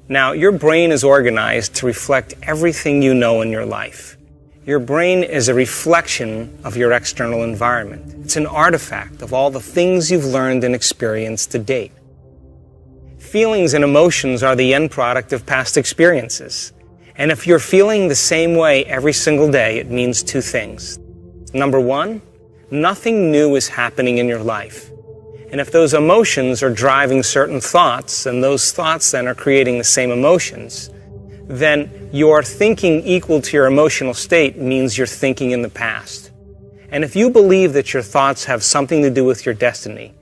Now, your brain is organized to reflect everything you know in your life. Your brain is a reflection of your external environment. It's an artifact of all the things you've learned and experienced to date. Feelings and emotions are the end product of past experiences. And if you're feeling the same way every single day, it means two things. Number one, nothing new is happening in your life. And if those emotions are driving certain thoughts, and those thoughts then are creating the same emotions, then your thinking equal to your emotional state means you're thinking in the past. And if you believe that your thoughts have something to do with your destiny,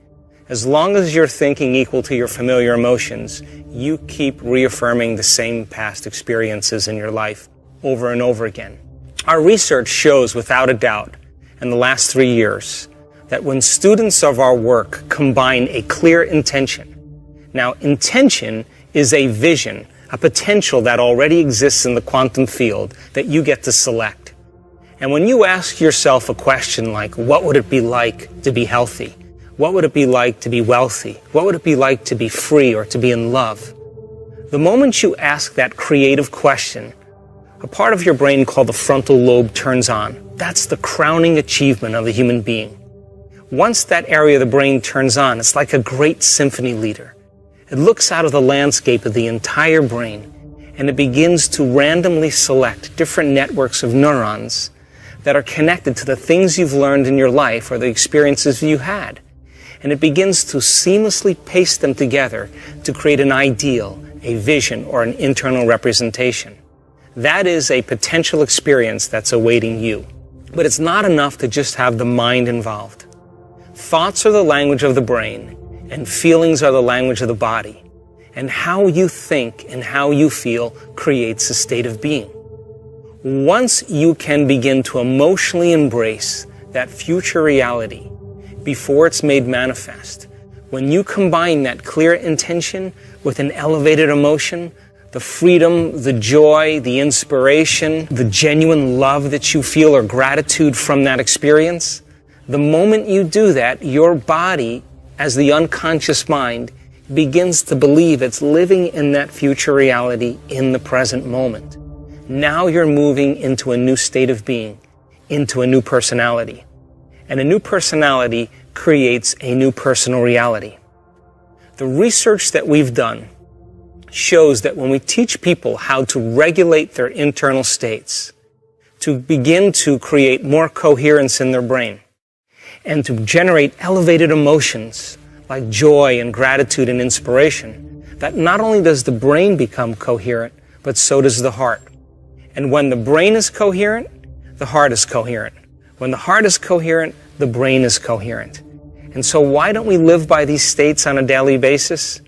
as long as you're thinking equal to your familiar emotions, you keep reaffirming the same past experiences in your life over and over again. Our research shows without a doubt in the last 3 years that when students of our work combine a clear intention, now intention is a vision, a potential that already exists in the quantum field that you get to select. And when you ask yourself a question like, what would it be like to be healthy? What would it be like to be wealthy? What would it be like to be free or to be in love? The moment you ask that creative question, a part of your brain called the frontal lobe turns on. That's the crowning achievement of the human being. Once that area of the brain turns on, it's like a great symphony leader. It looks out of the landscape of the entire brain, and it begins to randomly select different networks of neurons that are connected to the things you've learned in your life or the experiences you had. And it begins to seamlessly paste them together to create an ideal, a vision, or an internal representation. That is a potential experience that's awaiting you. But it's not enough to just have the mind involved. Thoughts are the language of the brain, and feelings are the language of the body. And how you think and how you feel creates a state of being. Once you can begin to emotionally embrace that future reality before it's made manifest, when you combine that clear intention with an elevated emotion, the freedom, the joy, the inspiration, the genuine love that you feel or gratitude from that experience, the moment you do that, your body, as the unconscious mind, begins to believe it's living in that future reality in the present moment. Now you're moving into a new state of being, into a new personality. And a new personality creates a new personal reality. The research that we've done shows that when we teach people how to regulate their internal states, to begin to create more coherence in their brain, and to generate elevated emotions like joy and gratitude and inspiration, that not only does the brain become coherent, but so does the heart. And when the brain is coherent, the heart is coherent. When the heart is coherent, the brain is coherent. And so why don't we live by these states on a daily basis?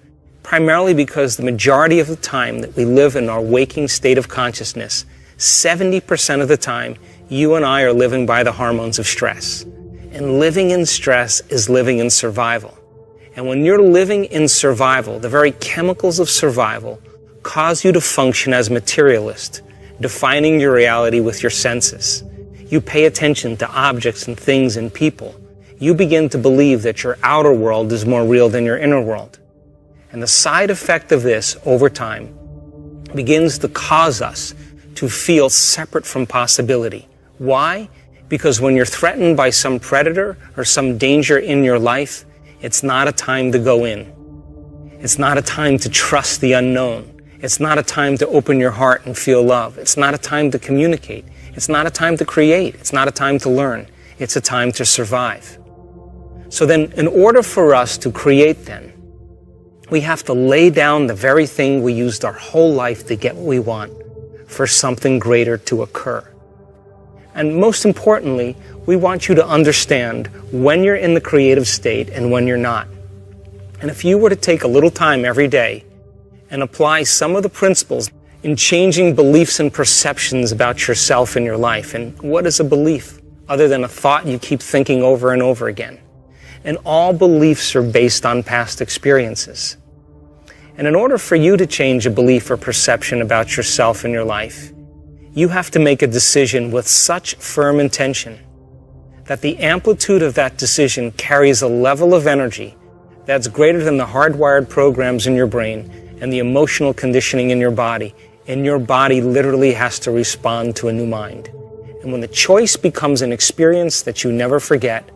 Primarily because the majority of the time that we live in our waking state of consciousness, 70% of the time, you and I are living by the hormones of stress. And living in stress is living in survival. And when you're living in survival, the very chemicals of survival cause you to function as materialist, defining your reality with your senses. You pay attention to objects and things and people. You begin to believe that your outer world is more real than your inner world. And the side effect of this, over time, begins to cause us to feel separate from possibility. Why? Because when you're threatened by some predator or some danger in your life, it's not a time to go in. It's not a time to trust the unknown. It's not a time to open your heart and feel love. It's not a time to communicate. It's not a time to create. It's not a time to learn. It's a time to survive. So then, in order for us to create then, we have to lay down the very thing we used our whole life to get what we want for something greater to occur. And most importantly, we want you to understand when you're in the creative state and when you're not. And if you were to take a little time every day and apply some of the principles in changing beliefs and perceptions about yourself and your life, and what is a belief other than a thought you keep thinking over and over again? And all beliefs are based on past experiences. And in order for you to change a belief or perception about yourself and your life, you have to make a decision with such firm intention that the amplitude of that decision carries a level of energy that's greater than the hardwired programs in your brain and the emotional conditioning in your body, and your body literally has to respond to a new mind. And when the choice becomes an experience that you never forget,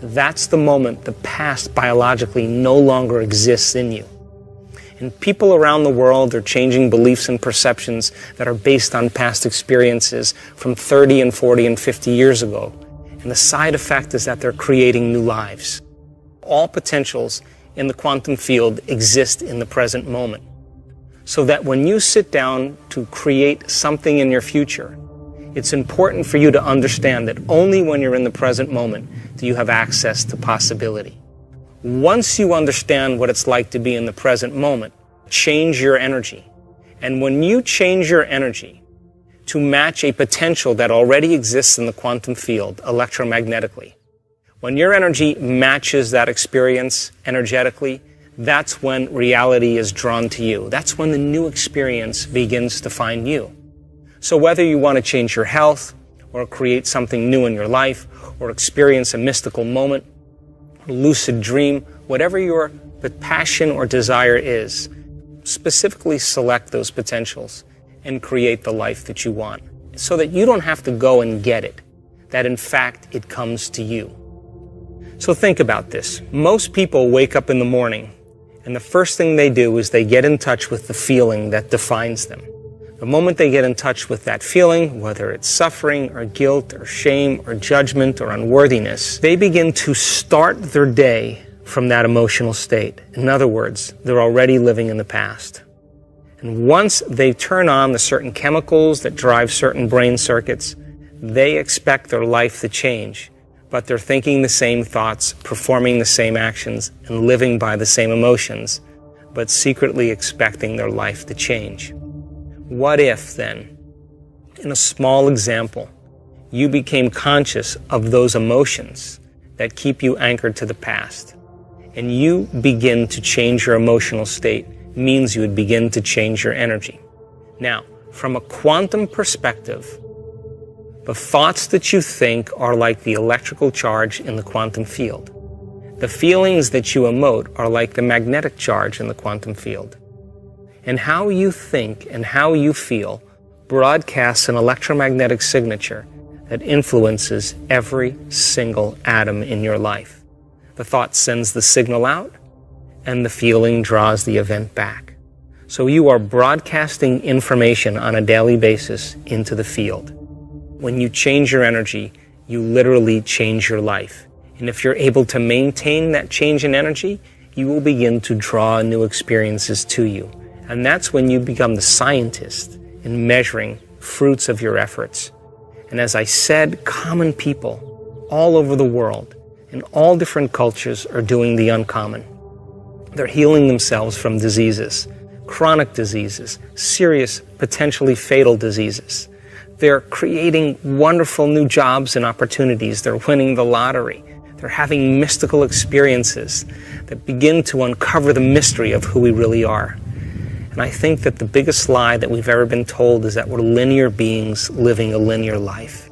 that's the moment the past biologically no longer exists in you. And people around the world are changing beliefs and perceptions that are based on past experiences from 30 and 40 and 50 years ago. And the side effect is that they're creating new lives. All potentials in the quantum field exist in the present moment. So that when you sit down to create something in your future, it's important for you to understand that only when you're in the present moment do you have access to possibility. Once you understand what it's like to be in the present moment, change your energy. And when you change your energy to match a potential that already exists in the quantum field electromagnetically, when your energy matches that experience energetically, that's when reality is drawn to you. That's when the new experience begins to find you. So whether you want to change your health, or create something new in your life, or experience a mystical moment, or lucid dream, whatever your passion or desire is, specifically select those potentials and create the life that you want, so that you don't have to go and get it, that in fact it comes to you. So think about this. Most people wake up in the morning, and the first thing they do is they get in touch with the feeling that defines them. The moment they get in touch with that feeling, whether it's suffering or guilt or shame or judgment or unworthiness, they begin to start their day from that emotional state. In other words, they're already living in the past. And once they turn on the certain chemicals that drive certain brain circuits, they expect their life to change. But they're thinking the same thoughts, performing the same actions, and living by the same emotions, but secretly expecting their life to change. What if, then, in a small example, you became conscious of those emotions that keep you anchored to the past, and you begin to change your emotional state, means you would begin to change your energy. Now, from a quantum perspective, the thoughts that you think are like the electrical charge in the quantum field. The feelings that you emote are like the magnetic charge in the quantum field. And how you think and how you feel broadcasts an electromagnetic signature that influences every single atom in your life. The thought sends the signal out, and the feeling draws the event back. So you are broadcasting information on a daily basis into the field. When you change your energy, you literally change your life. And if you're able to maintain that change in energy, you will begin to draw new experiences to you. And that's when you become the scientist in measuring fruits of your efforts. And as I said, common people all over the world, in all different cultures, are doing the uncommon. They're healing themselves from diseases, chronic diseases, serious, potentially fatal diseases. They're creating wonderful new jobs and opportunities. They're winning the lottery. They're having mystical experiences that begin to uncover the mystery of who we really are. And I think that the biggest lie that we've ever been told is that we're linear beings living a linear life.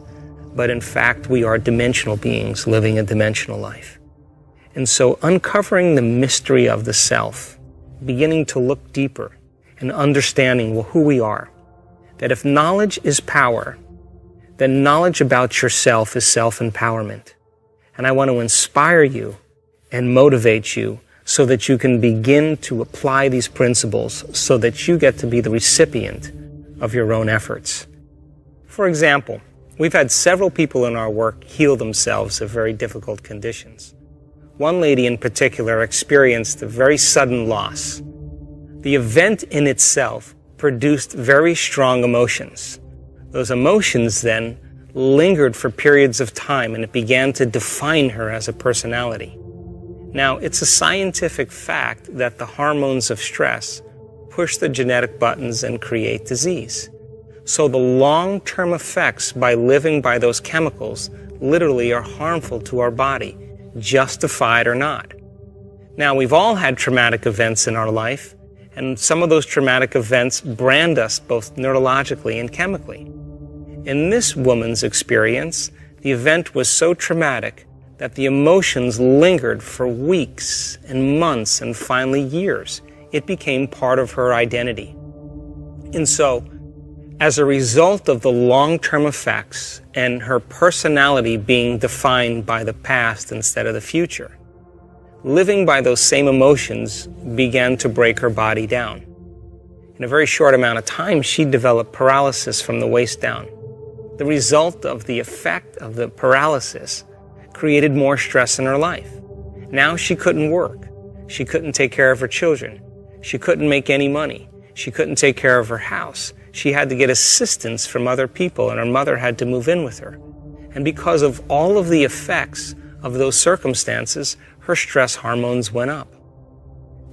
But in fact, we are dimensional beings living a dimensional life. And so uncovering the mystery of the self, beginning to look deeper and understanding who we are, that if knowledge is power, then knowledge about yourself is self-empowerment. And I want to inspire you and motivate you so that you can begin to apply these principles so that you get to be the recipient of your own efforts. For example, we've had several people in our work heal themselves of very difficult conditions. One lady in particular experienced a very sudden loss. The event in itself produced very strong emotions. Those emotions then lingered for periods of time, and it began to define her as a personality. Now, it's a scientific fact that the hormones of stress push the genetic buttons and create disease. So the long-term effects by living by those chemicals literally are harmful to our body, justified or not. Now, we've all had traumatic events in our life, and some of those traumatic events brand us both neurologically and chemically. In this woman's experience, the event was so traumatic that the emotions lingered for weeks and months and finally years, It became part of her identity. And so, as a result of the long-term effects and her personality being defined by the past instead of the future, living by those same emotions began to break her body down. In a very short amount of time, she developed paralysis from the waist down. The result of the effect of the paralysis created more stress in her life. Now she couldn't work. She couldn't take care of her children. She couldn't make any money. She couldn't take care of her house. She had to get assistance from other people, and her mother had to move in with her. And because of all of the effects of those circumstances, her stress hormones went up.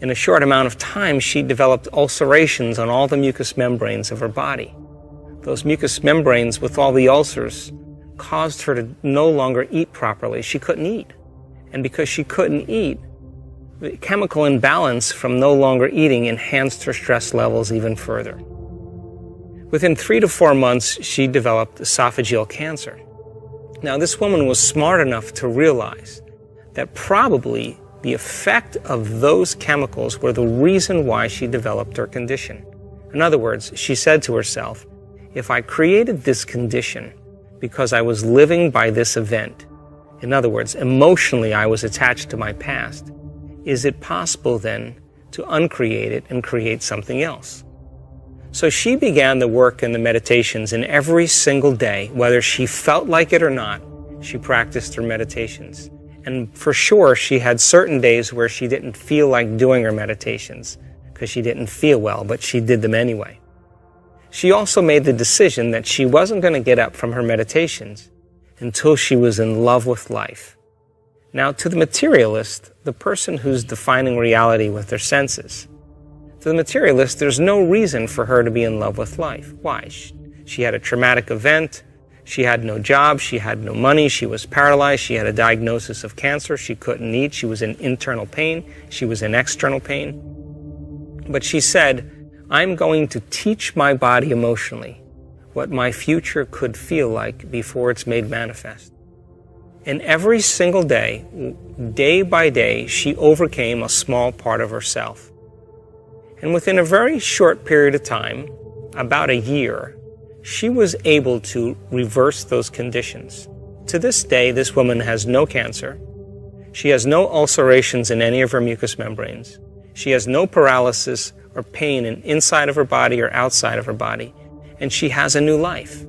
In a short amount of time, she developed ulcerations on all the mucous membranes of her body. Those mucous membranes with all the ulcers caused her to no longer eat properly. She couldn't eat. And because she couldn't eat, the chemical imbalance from no longer eating enhanced her stress levels even further. Within 3 to 4 months, she developed esophageal cancer. Now, this woman was smart enough to realize that probably the effect of those chemicals were the reason why she developed her condition. In other words, she said to herself, if I created this condition because I was living by this event, in other words, emotionally I was attached to my past, is it possible then to uncreate it and create something else? So she began the work and the meditations, and every single day, whether she felt like it or not, she practiced her meditations. And for sure, she had certain days where she didn't feel like doing her meditations because she didn't feel well, but she did them anyway. She also made the decision that she wasn't going to get up from her meditations until she was in love with life. Now, to the materialist, the person who's defining reality with their senses, to the materialist, there's no reason for her to be in love with life. Why? She had a traumatic event. She had no job, she had no money, she was paralyzed, she had a diagnosis of cancer, she couldn't eat, she was in internal pain, she was in external pain. But she said, I'm going to teach my body emotionally what my future could feel like before it's made manifest. And every single day, day by day, she overcame a small part of herself. And within a very short period of time, about a year, she was able to reverse those conditions. To this day, this woman has no cancer. She has no ulcerations in any of her mucous membranes. She has no paralysis or pain inside of her body or outside of her body. And she has a new life.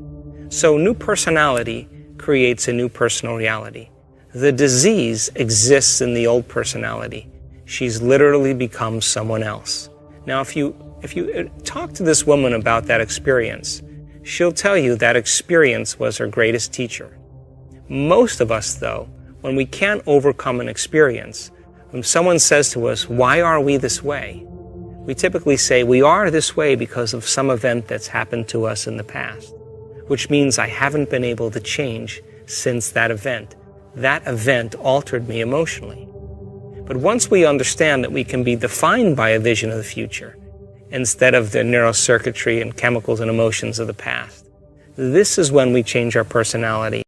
So new personality creates a new personal reality. The disease exists in the old personality. She's literally become someone else. Now, if you talk to this woman about that experience, she'll tell you that experience was her greatest teacher. Most of us, though, when we can't overcome an experience, when someone says to us, why are we this way? We typically say, we are this way because of some event that's happened to us in the past, which means I haven't been able to change since that event. That event altered me emotionally. But once we understand that we can be defined by a vision of the future, instead of the neurocircuitry and chemicals and emotions of the past, this is when we change our personality.